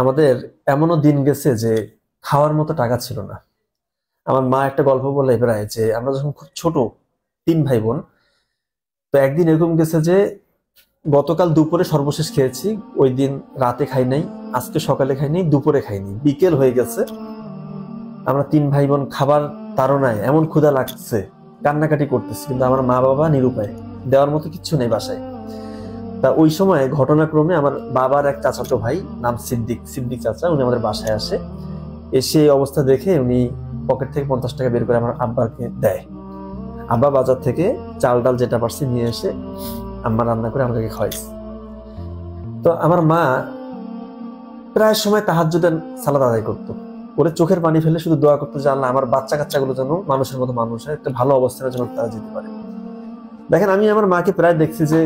আমাদের এমনও দিন গেছে যে খাওয়ার মতো টাকা ছিল না। আমার মা একটা গল্প বলে প্রায় যে আমরা যখন খুব ছোট, তিন ভাই বোন, তো একদিন এরকম গেছে যে গতকাল দুপুরে সর্বশেষ খেয়েছি, ওই দিন রাতে খাই নাই, আজকে সকালে খাই নাই, দুপুরে খাইনি, বিকেল হয়ে গেছে। আমরা তিন ভাই বোন খাবার তাড়নায় এমন ক্ষুধা লাগছে, কান্নাকাটি করতেছি, কিন্তু আমার মা বাবা নিরুপায়, দেওয়ার মতো কিচ্ছু নেই বাসায়। তা ওই সময় ঘটনাক্রমে আমার বাবার এক চাচাতো ভাই, নাম সিদ্দিক, সিদ্দিক চাচা, উনি আমাদের বাসায় আসে। এসে এই অবস্থা দেখে উনি পকেট থেকে 50 টাকা বের করে আমার আব্বাকে দেয়। আব্বা বাজার থেকে চাল ডাল যেটা পারছে নিয়ে এসে আম্মা রান্না করে আমাদেরকে খাওয়াইছে। তো আমার মা প্রায় সময় তাহাজ্জুদের সালাত আদায় করতো, ওরে চোখের পানি ফেলে শুধু দোয়া করতো যে আল্লাহ আমার বাচ্চা কাচ্চাগুলো যেন মানুষের মতো মানুষ হয়, একটা ভালো অবস্থানের জন্য তারা যেতে পারে। দেখেন, আমি আমার মাকে প্রায় দেখছি যে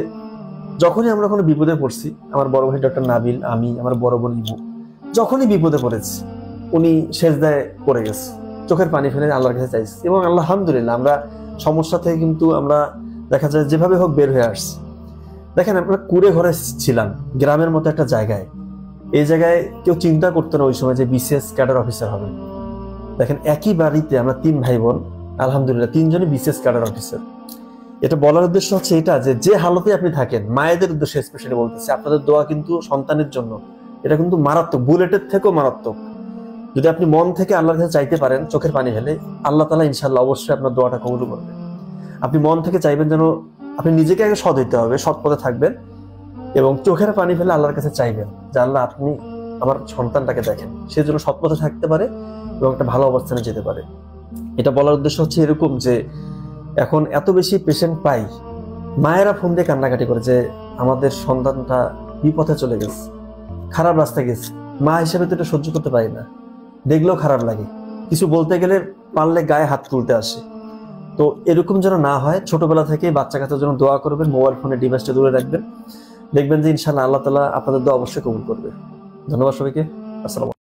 যখনই আমরা কোনো বিপদে পড়ছি, আমার বড় ভাই ডক্টর নাবিল, আমি, আমার বড় বোন ইবু, যখনই বিপদে পড়েছি উনি সেজদায় পড়ে গেছে, চোখের পানি ফেলে আল্লাহর কাছে চাইছি, এবং আল্লাহ আলহামদুলিল্লাহ আমরা সমস্যা থেকে কিন্তু আমরা দেখা যায় যেভাবে হোক বের হয়ে আসছি। দেখেন, আমরা কুড়ে ঘরে ছিলাম, গ্রামের মতো একটা জায়গায়। এই জায়গায় কেউ চিন্তা করতো না ওই সময় যে বিসিএস ক্যাডার অফিসার হবে। দেখেন, একই বাড়িতে আমরা তিন ভাই বোন, আলহামদুলিল্লাহ তিনজনই বিসিএস ক্যাডার অফিসার। এটা বলার উদ্দেশ্য হচ্ছে এটা যে হালতে আপনি থাকেন, মায়েদের উদ্দেশ্যে স্পেশালি বলতেছি, আপনাদের দোয়া কিন্তু সন্তানের জন্য এটা কিন্তু মারাত্মক, বুলেটের থেকেও মারাত্মক। যদি আপনি মন থেকে আল্লাহর কাছে চাইতে পারেন চোখের পানি ফেলে, আল্লাহ তাআলা ইনশাআল্লাহ অবশ্যই আপনার দোয়াটা কবুল করবেন। আপনি মন থেকে চাইবেন যেন, আপনি নিজেকে আগে সৎ হইতে হবে, সৎ পথে থাকবেন, এবং চোখের পানি ফেলে আল্লাহর কাছে চাইবেন যে আল্লাহ আপনি আমার সন্তানটাকে দেখেন, সে যেন সৎ পথে থাকতে পারে এবং একটা ভালো অবস্থানে যেতে পারে। এটা বলার উদ্দেশ্য হচ্ছে এরকম যে এখন এত বেশি পেশেন্ট পাই, মায়েরা ফোন দিয়ে কান্নাকাটি করে যে আমাদের সন্তানটা বিপথে চলে গেছে, খারাপ রাস্তায় গেছে। মা হিসেবে তো এটা সহ্য করতে পারি না, দেখলেও খারাপ লাগে, কিছু বলতে গেলে পারলে গায়ে হাত তুলতে আসে। তো এরকম যেন না হয়, ছোটবেলা থেকে বাচ্চা কাচ্চার জন্য দোয়া করবেন, মোবাইল ফোনে ডিভাইসটা দূরে রাখবেন, দেখবেন যে ইনশাআল্লাহ আল্লাহ তাআলা আপনাদের দোয়া অবশ্যই কবুল করবে। ধন্যবাদ সবাইকে। আসসালাম।